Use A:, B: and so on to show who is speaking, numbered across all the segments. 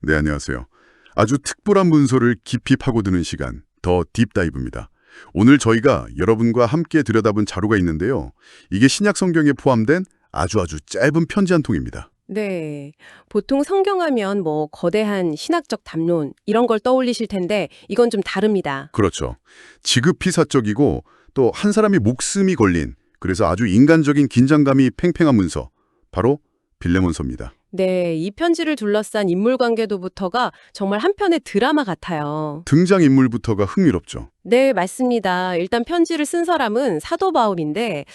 A: 네, 안녕하세요. 아주 특별한 문서를 깊이 파고드는 시간, 더 딥다이브입니다. 오늘 저희가 여러분과 함께 들여다본 자료가 있는데요. 이게 신약 성경에 포함된 아주 짧은 편지 한 통입니다.
B: 네. 보통 성경하면 거대한 신학적 담론 이런 걸 떠올리실 텐데 이건 좀 다릅니다.
A: 그렇죠. 지극히 사적이고 또 한 사람이 목숨이 걸린, 그래서 아주 인간적인 긴장감이 팽팽한 문서, 바로 빌레몬서입니다.
B: 네, 이 편지를 둘러싼 인물 관계도부터가 정말 한 편의 드라마 같아요.
A: 등장인물부터가 흥미롭죠.
B: 네, 맞습니다. 일단 편지를 쓴 사람은 사도 바울인데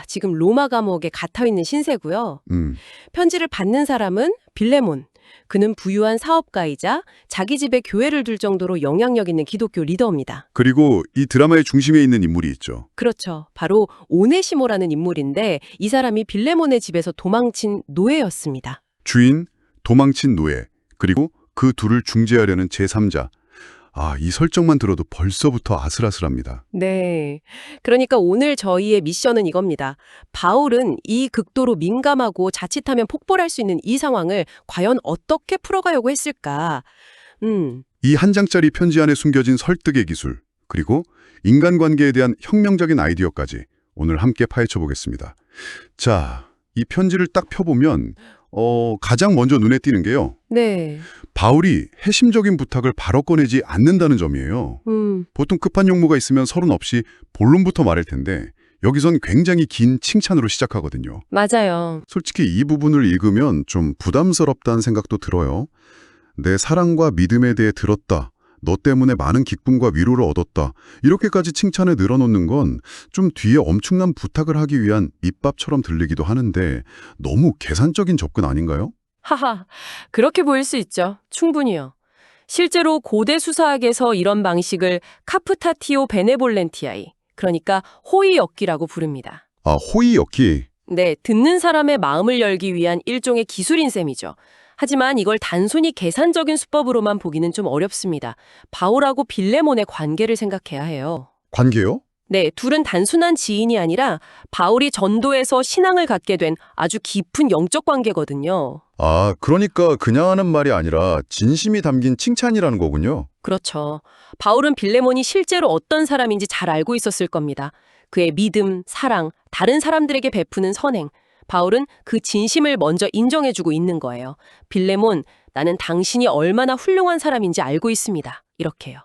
B: 지금 로마 감옥에 갇혀 있는 신세고요.
A: 음,
B: 편지를 받는 사람은 빌레몬. 그는 부유한 사업가이자 자기 집에 교회를 둘 정도로 영향력 있는 기독교 리더입니다.
A: 그리고 이 드라마의 중심에 있는 인물이 있죠.
B: 그렇죠. 바로 오네시모라는 인물인데 이 사람이 빌레몬의 집에서 도망친 노예였습니다.
A: 주인, 도망친 노예, 그리고 그 둘을 중재하려는 제3자. 이 설정만 들어도 벌써부터 아슬아슬합니다.
B: 네. 그러니까 오늘 저희의 미션은 이겁니다. 바울은 이 극도로 민감하고 자칫하면 폭발할 수 있는 이 상황을 과연 어떻게 풀어가려고 했을까?
A: 이 한 장짜리 편지 안에 숨겨진 설득의 기술, 그리고 인간관계에 대한 혁명적인 아이디어까지 오늘 함께 파헤쳐 보겠습니다. 자, 이 편지를 딱 펴보면 가장 먼저 눈에 띄는 게요.
B: 네.
A: 바울이 핵심적인 부탁을 바로 꺼내지 않는다는 점이에요. 보통 급한 용무가 있으면 서론 없이 본론부터 말할 텐데 여기선 굉장히 긴 칭찬으로 시작하거든요.
B: 맞아요.
A: 솔직히 이 부분을 읽으면 좀 부담스럽다는 생각도 들어요. 내 사랑과 믿음에 대해 들었다. 너 때문에 많은 기쁨과 위로를 얻었다. 이렇게까지 칭찬에 늘어놓는 건 좀 뒤에 엄청난 부탁을 하기 위한 밑밥처럼 들리기도 하는데 너무 계산적인 접근 아닌가요?
B: 하하, 그렇게 보일 수 있죠. 충분히요. 실제로 고대 수사학에서 이런 방식을 카프타티오 베네볼렌티아이, 그러니까 호의 엮기라고 부릅니다.
A: 호의 엮기.
B: 네, 듣는 사람의 마음을 열기 위한 일종의 기술인 셈이죠. 하지만 이걸 단순히 계산적인 수법으로만 보기는 좀 어렵습니다. 바울하고 빌레몬의 관계를 생각해야 해요.
A: 관계요?
B: 네, 둘은 단순한 지인이 아니라 바울이 전도에서 신앙을 갖게 된 아주 깊은 영적 관계거든요.
A: 그러니까 그냥 하는 말이 아니라 진심이 담긴 칭찬이라는 거군요.
B: 그렇죠. 바울은 빌레몬이 실제로 어떤 사람인지 잘 알고 있었을 겁니다. 그의 믿음, 사랑, 다른 사람들에게 베푸는 선행. 바울은 그 진심을 먼저 인정해주고 있는 거예요. 빌레몬, 나는 당신이 얼마나 훌륭한 사람인지 알고 있습니다. 이렇게요.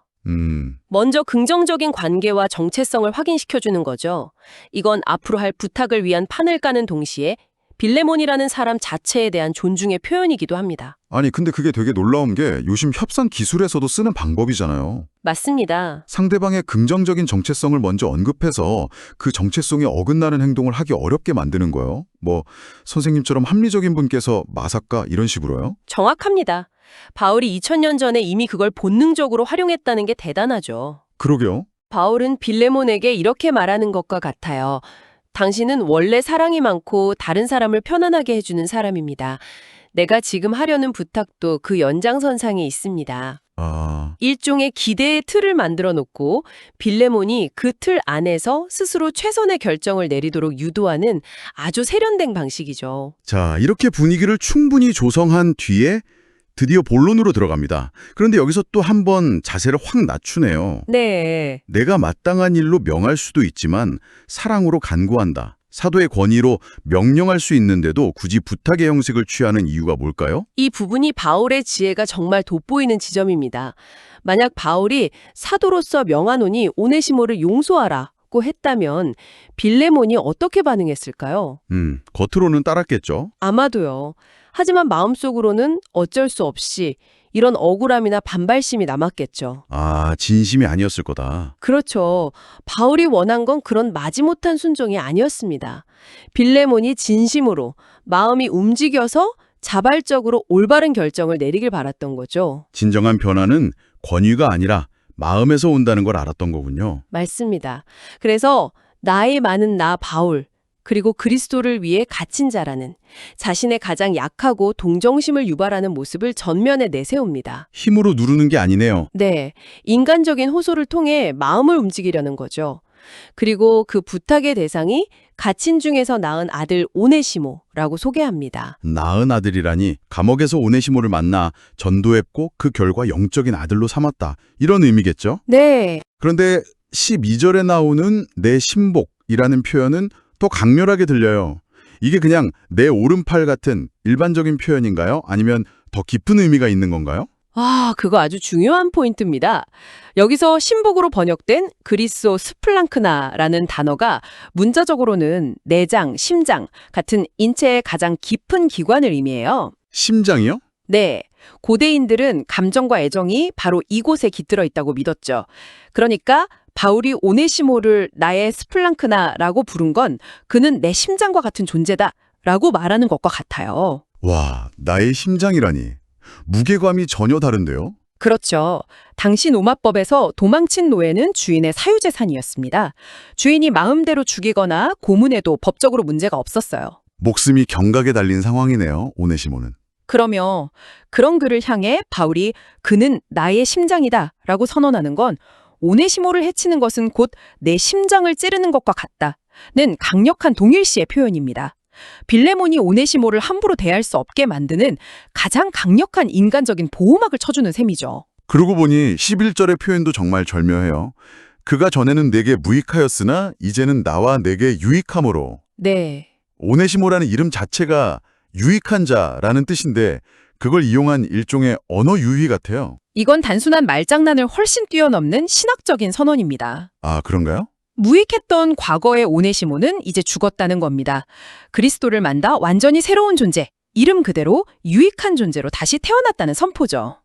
B: 먼저 긍정적인 관계와 정체성을 확인시켜주는 거죠. 이건 앞으로 할 부탁을 위한 판을 까는 동시에 빌레몬이라는 사람 자체에 대한 존중의 표현이기도 합니다.
A: 아니, 근데 그게 되게 놀라운 게 요즘 협상 기술에서도 쓰는 방법이잖아요.
B: 맞습니다.
A: 상대방의 긍정적인 정체성을 먼저 언급해서 그 정체성에 어긋나는 행동을 하기 어렵게 만드는 거예요. 선생님처럼 합리적인 분께서 마사까 이런 식으로요?
B: 정확합니다. 바울이 2000년 전에 이미 그걸 본능적으로 활용했다는 게 대단하죠.
A: 그러게요.
B: 바울은 빌레몬에게 이렇게 말하는 것과 같아요. 당신은 원래 사랑이 많고 다른 사람을 편안하게 해주는 사람입니다. 내가 지금 하려는 부탁도 그 연장선상에 있습니다. 일종의 기대의 틀을 만들어 놓고 빌레몬이 그 틀 안에서 스스로 최선의 결정을 내리도록 유도하는 아주 세련된 방식이죠.
A: 자, 이렇게 분위기를 충분히 조성한 뒤에 드디어 본론으로 들어갑니다. 그런데 여기서 또 한 번 자세를 확 낮추네요.
B: 네.
A: 내가 마땅한 일로 명할 수도 있지만 사랑으로 간구한다. 사도의 권위로 명령할 수 있는데도 굳이 부탁의 형식을 취하는 이유가 뭘까요?
B: 이 부분이 바울의 지혜가 정말 돋보이는 지점입니다. 만약 바울이 사도로서 명하노니 오네시모를 용서하라고 했다면 빌레몬이 어떻게 반응했을까요?
A: 겉으로는 따랐겠죠.
B: 아마도요. 하지만 마음속으로는 어쩔 수 없이 이런 억울함이나 반발심이 남았겠죠.
A: 진심이 아니었을 거다.
B: 그렇죠. 바울이 원한 건 그런 마지못한 순종이 아니었습니다. 빌레몬이 진심으로 마음이 움직여서 자발적으로 올바른 결정을 내리길 바랐던 거죠.
A: 진정한 변화는 권위가 아니라 마음에서 온다는 걸 알았던 거군요.
B: 맞습니다. 그래서 나이 많은 나 바울, 그리고 그리스도를 위해 갇힌 자라는 자신의 가장 약하고 동정심을 유발하는 모습을 전면에 내세웁니다.
A: 힘으로 누르는 게 아니네요.
B: 네, 인간적인 호소를 통해 마음을 움직이려는 거죠. 그리고 그 부탁의 대상이 갇힌 중에서 낳은 아들 오네시모라고 소개합니다.
C: 낳은 아들이라니 감옥에서 오네시모를 만나 전도했고 그 결과 영적인 아들로 삼았다. 이런 의미겠죠?
B: 네.
C: 그런데 12절에 나오는 내 신복이라는 표현은 더 강렬하게 들려요. 이게 그냥 내 오른팔 같은 일반적인 표현인가요? 아니면 더 깊은 의미가 있는 건가요?
B: 그거 아주 중요한 포인트입니다. 여기서 신복으로 번역된 그리스어 스플랑크나라는 단어가 문자적으로는 내장, 심장 같은 인체의 가장 깊은 기관을 의미해요.
C: 심장이요?
B: 네. 고대인들은 감정과 애정이 바로 이곳에 깃들어 있다고 믿었죠. 그러니까 바울이 오네시모를 나의 스플랑크나라고 부른 건 그는 내 심장과 같은 존재다 라고 말하는 것과 같아요.
C: 와, 나의 심장이라니. 무게감이 전혀 다른데요?
B: 그렇죠. 당시 로마법에서 도망친 노예는 주인의 사유재산이었습니다. 주인이 마음대로 죽이거나 고문해도 법적으로 문제가 없었어요.
C: 목숨이 경각에 달린 상황이네요, 오네시모는.
B: 그러며 그런 그를 향해 바울이 그는 나의 심장이다 라고 선언하는 건 오네시모를 해치는 것은 곧 내 심장을 찌르는 것과 같다는 강력한 동일시의 표현입니다. 빌레몬이 오네시모를 함부로 대할 수 없게 만드는 가장 강력한 인간적인 보호막을 쳐주는 셈이죠.
C: 그러고 보니 11절의 표현도 정말 절묘해요. 그가 전에는 내게 무익하였으나 이제는 나와 내게 유익함으로.
B: 네.
C: 오네시모라는 이름 자체가 유익한 자라는 뜻인데 그걸 이용한 일종의 언어 유희 같아요.
B: 이건 단순한 말장난을 훨씬 뛰어넘는 신학적인 선언입니다.
C: 아, 그런가요?
B: 무익했던 과거의 오네시모는 이제 죽었다는 겁니다. 그리스도를 만나 완전히 새로운 존재, 이름 그대로 유익한 존재로 다시 태어났다는 선포죠.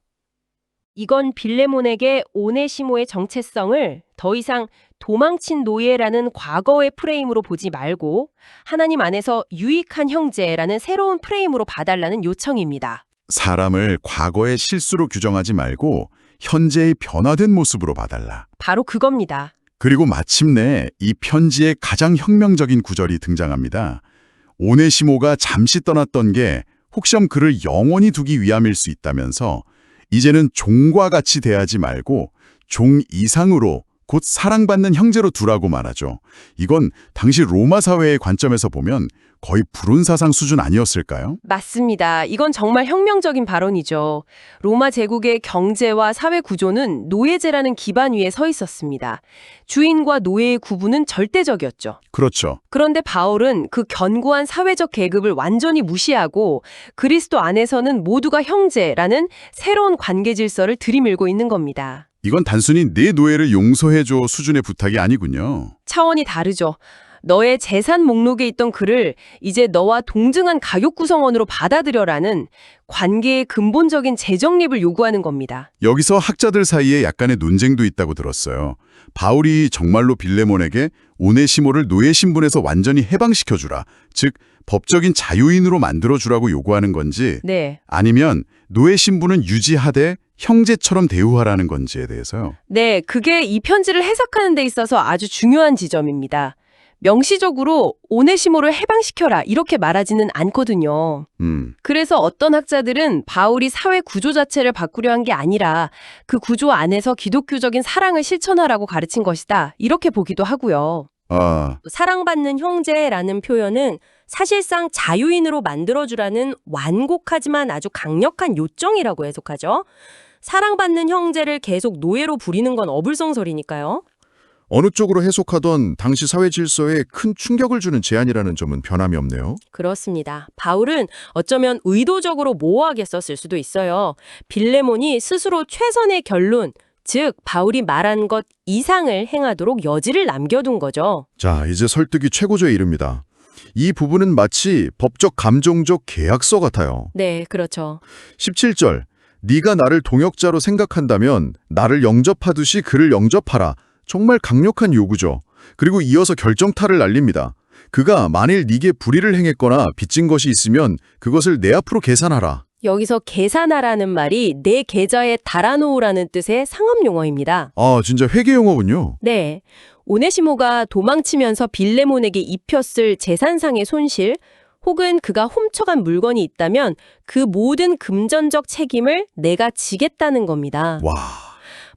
B: 이건 빌레몬에게 오네시모의 정체성을 더 이상 도망친 노예라는 과거의 프레임으로 보지 말고 하나님 안에서 유익한 형제라는 새로운 프레임으로 봐달라는 요청입니다.
C: 사람을 과거의 실수로 규정하지 말고 현재의 변화된 모습으로 봐달라.
B: 바로 그겁니다.
C: 그리고 마침내 이 편지의 가장 혁명적인 구절이 등장합니다. 오네시모가 잠시 떠났던 게 혹시럼 그를 영원히 두기 위함일 수 있다면서 이제는 종과 같이 대하지 말고 종 이상으로 곧 사랑받는 형제로 두라고 말하죠. 이건 당시 로마 사회의 관점에서 보면 거의 불운사상 수준 아니었을까요?
B: 맞습니다. 이건 정말 혁명적인 발언이죠. 로마 제국의 경제와 사회 구조는 노예제라는 기반 위에 서 있었습니다. 주인과 노예의 구분은 절대적이었죠.
C: 그렇죠.
B: 그런데 바울은 그 견고한 사회적 계급을 완전히 무시하고 그리스도 안에서는 모두가 형제라는 새로운 관계 질서를 들이밀고 있는 겁니다.
C: 이건 단순히 내 노예를 용서해줘 수준의 부탁이 아니군요.
B: 차원이 다르죠. 너의 재산 목록에 있던 그를 이제 너와 동등한 가족 구성원으로 받아들여라는 관계의 근본적인 재정립을 요구하는 겁니다.
C: 여기서 학자들 사이에 약간의 논쟁도 있다고 들었어요. 바울이 정말로 빌레몬에게 오네시모를 노예 신분에서 완전히 해방시켜주라, 즉 법적인 자유인으로 만들어주라고 요구하는 건지
B: 네.
C: 아니면 노예 신분은 유지하되 형제처럼 대우하라는 건지에 대해서요.
B: 네, 그게 이 편지를 해석하는 데 있어서 아주 중요한 지점입니다. 명시적으로 오네시모를 해방시켜라 이렇게 말하지는 않거든요. 그래서 어떤 학자들은 바울이 사회 구조 자체를 바꾸려 한 게 아니라 그 구조 안에서 기독교적인 사랑을 실천하라고 가르친 것이다 이렇게 보기도 하고요. 사랑받는 형제라는 표현은 사실상 자유인으로 만들어주라는 완곡하지만 아주 강력한 요청이라고 해석하죠. 사랑받는 형제를 계속 노예로 부리는 건 어불성설이니까요.
D: 어느 쪽으로 해석하던 당시 사회 질서에 큰 충격을 주는 제안이라는 점은 변함이 없네요.
B: 그렇습니다. 바울은 어쩌면 의도적으로 모호하게 썼을 수도 있어요. 빌레몬이 스스로 최선의 결론, 즉 바울이 말한 것 이상을 행하도록 여지를 남겨둔 거죠.
D: 자, 이제 설득이 최고조에 이릅니다. 이 부분은 마치 법적 감정적 계약서 같아요.
B: 네, 그렇죠.
D: 17절, 네가 나를 동역자로 생각한다면 나를 영접하듯이 그를 영접하라. 정말 강력한 요구죠. 그리고 이어서 결정타를 날립니다. 그가 만일 네게 불의를 행했거나 빚진 것이 있으면 그것을 내 앞으로 계산하라.
B: 여기서 계산하라는 말이 내 계좌에 달아놓으라는 뜻의 상업 용어입니다.
D: 아, 진짜 회계 용어군요.
B: 네. 오네시모가 도망치면서 빌레몬에게 입혔을 재산상의 손실 혹은 그가 훔쳐간 물건이 있다면 그 모든 금전적 책임을 내가 지겠다는 겁니다.
D: 와,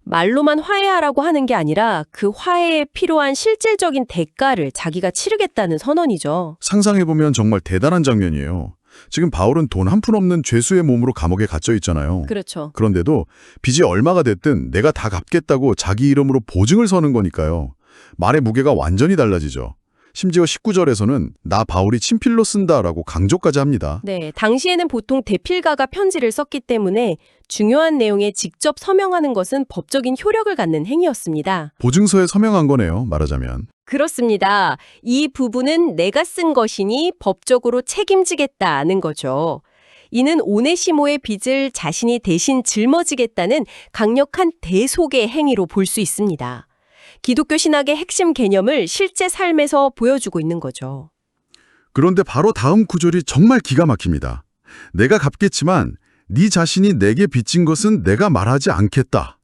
B: 말로만 화해하라고 하는 게 아니라 그 화해에 필요한 실질적인 대가를 자기가 치르겠다는 선언이죠.
D: 상상해보면 정말 대단한 장면이에요. 지금 바울은 돈 한 푼 없는 죄수의 몸으로 감옥에 갇혀 있잖아요.
B: 그렇죠.
D: 그런데도 빚이 얼마가 됐든 내가 다 갚겠다고 자기 이름으로 보증을 서는 거니까요. 말의 무게가 완전히 달라지죠. 심지어 19절에서는 나 바울이 친필로 쓴다라고 강조까지 합니다.
B: 네, 당시에는 보통 대필가가 편지를 썼기 때문에 중요한 내용에 직접 서명하는 것은 법적인 효력을 갖는 행위였습니다.
D: 보증서에 서명한 거네요, 말하자면.
B: 그렇습니다. 이 부분은 내가 쓴 것이니 법적으로 책임지겠다는 거죠. 이는 오네시모의 빚을 자신이 대신 짊어지겠다는 강력한 대속의 행위로 볼 수 있습니다. 기독교 신학의 핵심 개념을 실제 삶에서 보여주고 있는 거죠.
D: 그런데 바로 다음 구절이 정말 기가 막힙니다. 내가 갚겠지만 네 자신이 내게 빚진 것은 내가 말하지 않겠다.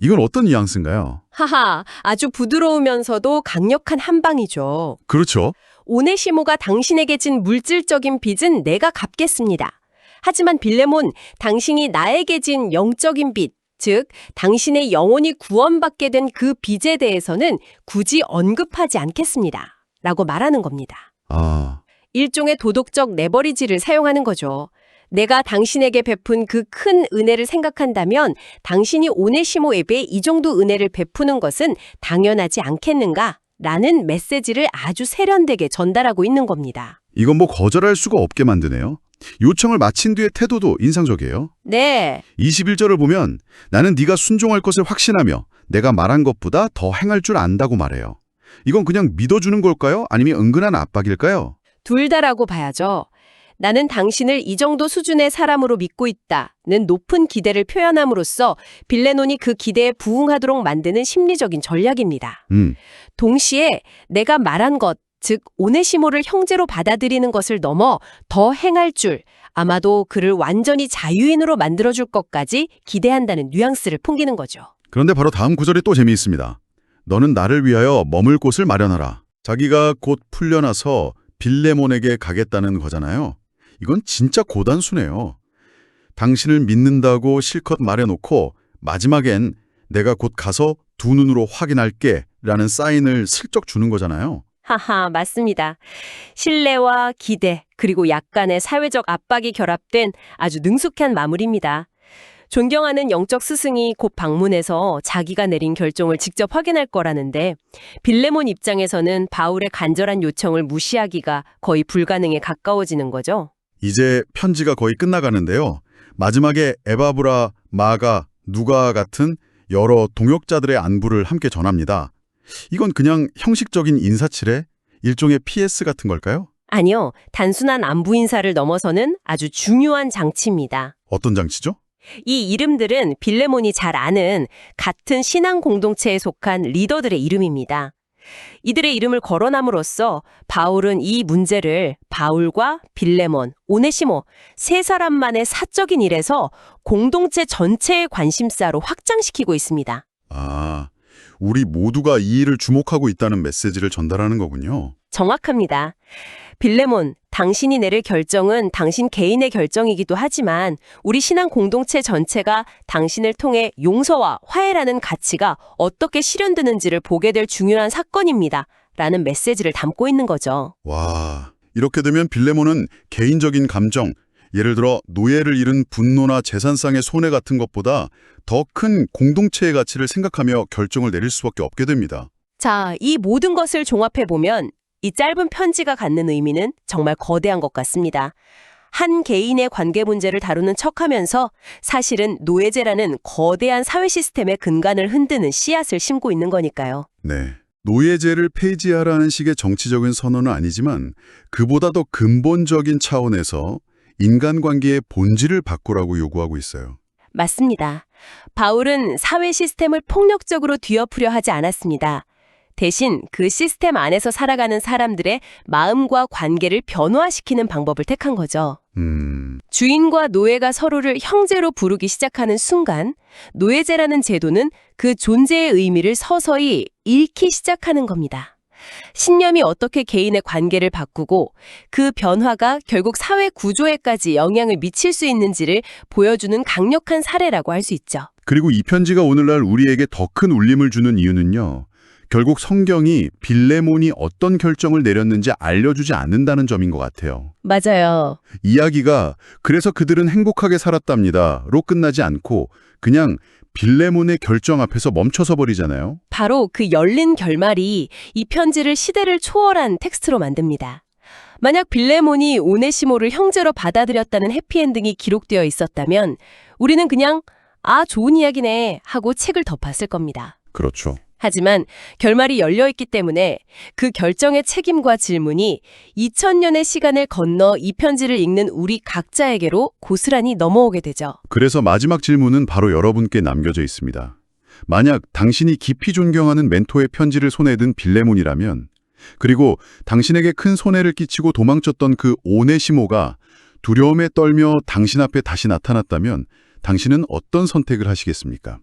D: 이건 어떤 뉘앙스인가요?
B: 하하, 아주 부드러우면서도 강력한 한방이죠.
D: 그렇죠.
B: 오네시모가 당신에게 진 물질적인 빚은 내가 갚겠습니다. 하지만 빌레몬, 당신이 나에게 진 영적인 빚, 즉 당신의 영혼이 구원받게 된 그 빚에 대해서는 굳이 언급하지 않겠습니다. 라고 말하는 겁니다.
D: 아,
B: 일종의 도덕적 레버리지를 사용하는 거죠. 내가 당신에게 베푼 그 큰 은혜를 생각한다면 당신이 오네시모에게 이 정도 은혜를 베푸는 것은 당연하지 않겠는가? 라는 메시지를 아주 세련되게 전달하고 있는 겁니다.
A: 이건 뭐 거절할 수가 없게 만드네요. 요청을 마친 뒤의 태도도 인상적이에요.
B: 네,
A: 21절을 보면 나는 네가 순종할 것을 확신하며 내가 말한 것보다 더 행할 줄 안다고 말해요. 이건 그냥 믿어주는 걸까요? 아니면 은근한 압박일까요?
B: 둘 다라고 봐야죠. 나는 당신을 이 정도 수준의 사람으로 믿고 있다는 높은 기대를 표현함으로써 빌레몬이 그 기대에 부응하도록 만드는 심리적인 전략입니다. 동시에 내가 말한 것, 즉 오네시모를 형제로 받아들이는 것을 넘어 더 행할 줄, 아마도 그를 완전히 자유인으로 만들어줄 것까지 기대한다는 뉘앙스를 풍기는 거죠.
A: 그런데 바로 다음 구절이 또 재미있습니다. 너는 나를 위하여 머물 곳을 마련하라. 자기가 곧 풀려나서 빌레몬에게 가겠다는 거잖아요. 이건 진짜 고단수네요. 당신을 믿는다고 실컷 말해놓고 마지막엔 내가 곧 가서 두 눈으로 확인할게 라는 사인을 슬쩍 주는 거잖아요.
B: 하하, 맞습니다. 신뢰와 기대, 그리고 약간의 사회적 압박이 결합된 아주 능숙한 마무리입니다. 존경하는 영적 스승이 곧 방문해서 자기가 내린 결정을 직접 확인할 거라는데 빌레몬 입장에서는 바울의 간절한 요청을 무시하기가 거의 불가능에 가까워지는 거죠.
A: 이제 편지가 거의 끝나가는데요. 마지막에 에바브라, 마가, 누가 같은 여러 동역자들의 안부를 함께 전합니다. 이건 그냥 형식적인 인사치레? 일종의 PS 같은 걸까요?
B: 아니요, 단순한 안부 인사를 넘어서는 아주 중요한 장치입니다.
A: 어떤 장치죠?
B: 이 이름들은 빌레몬이 잘 아는 같은 신앙 공동체에 속한 리더들의 이름입니다. 이들의 이름을 거론함으로써 바울은 이 문제를 바울과 빌레몬, 오네시모 세 사람만의 사적인 일에서 공동체 전체의 관심사로 확장시키고 있습니다.
A: 아, 우리 모두가 이 일을 주목하고 있다는 메시지를 전달하는 거군요.
B: 정확합니다. 빌레몬, 당신이 내릴 결정은 당신 개인의 결정이기도 하지만 우리 신앙 공동체 전체가 당신을 통해 용서와 화해라는 가치가 어떻게 실현되는지를 보게 될 중요한 사건입니다. 라는 메시지를 담고 있는 거죠.
A: 와, 이렇게 되면 빌레몬은 개인적인 감정, 예를 들어 노예를 잃은 분노나 재산상의 손해 같은 것보다 더 큰 공동체의 가치를 생각하며 결정을 내릴 수밖에 없게 됩니다.
B: 자, 이 모든 것을 종합해보면 이 짧은 편지가 갖는 의미는 정말 거대한 것 같습니다. 한 개인의 관계 문제를 다루는 척하면서 사실은 노예제라는 거대한 사회 시스템의 근간을 흔드는 씨앗을 심고 있는 거니까요.
A: 네. 노예제를 폐지하라는 식의 정치적인 선언은 아니지만 그보다 더 근본적인 차원에서 인간관계의 본질을 바꾸라고 요구하고 있어요.
B: 맞습니다. 바울은 사회 시스템을 폭력적으로 뒤엎으려 하지 않았습니다. 대신 그 시스템 안에서 살아가는 사람들의 마음과 관계를 변화시키는 방법을 택한 거죠. 주인과 노예가 서로를 형제로 부르기 시작하는 순간 노예제라는 제도는 그 존재의 의미를 서서히 잃기 시작하는 겁니다. 신념이 어떻게 개인의 관계를 바꾸고 그 변화가 결국 사회 구조에까지 영향을 미칠 수 있는지를 보여주는 강력한 사례라고 할 수 있죠.
C: 그리고 이 편지가 오늘날 우리에게 더 큰 울림을 주는 이유는요. 결국 성경이 빌레몬이 어떤 결정을 내렸는지 알려주지 않는다는 점인 것 같아요.
B: 맞아요.
C: 이야기가 그래서 그들은 행복하게 살았답니다로 끝나지 않고 그냥 빌레몬의 결정 앞에서 멈춰서 버리잖아요.
B: 바로 그 열린 결말이 이 편지를 시대를 초월한 텍스트로 만듭니다. 만약 빌레몬이 오네시모를 형제로 받아들였다는 해피엔딩이 기록되어 있었다면 우리는 그냥 아, 좋은 이야기네 하고 책을 덮었을 겁니다.
C: 그렇죠.
B: 하지만 결말이 열려있기 때문에 그 결정의 책임과 질문이 2000년의 시간을 건너 이 편지를 읽는 우리 각자에게로 고스란히 넘어오게 되죠.
C: 그래서 마지막 질문은 바로 여러분께 남겨져 있습니다. 만약 당신이 깊이 존경하는 멘토의 편지를 손에 든 빌레몬이라면, 그리고 당신에게 큰 손해를 끼치고 도망쳤던 그 오네시모가 두려움에 떨며 당신 앞에 다시 나타났다면 당신은 어떤 선택을 하시겠습니까?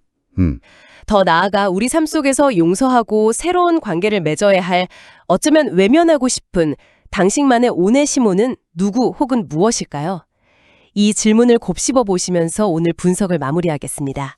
B: 더 나아가 우리 삶 속에서 용서하고 새로운 관계를 맺어야 할 어쩌면 외면하고 싶은 당신만의 오네시모는 누구 혹은 무엇일까요? 이 질문을 곱씹어 보시면서 오늘 분석을 마무리하겠습니다.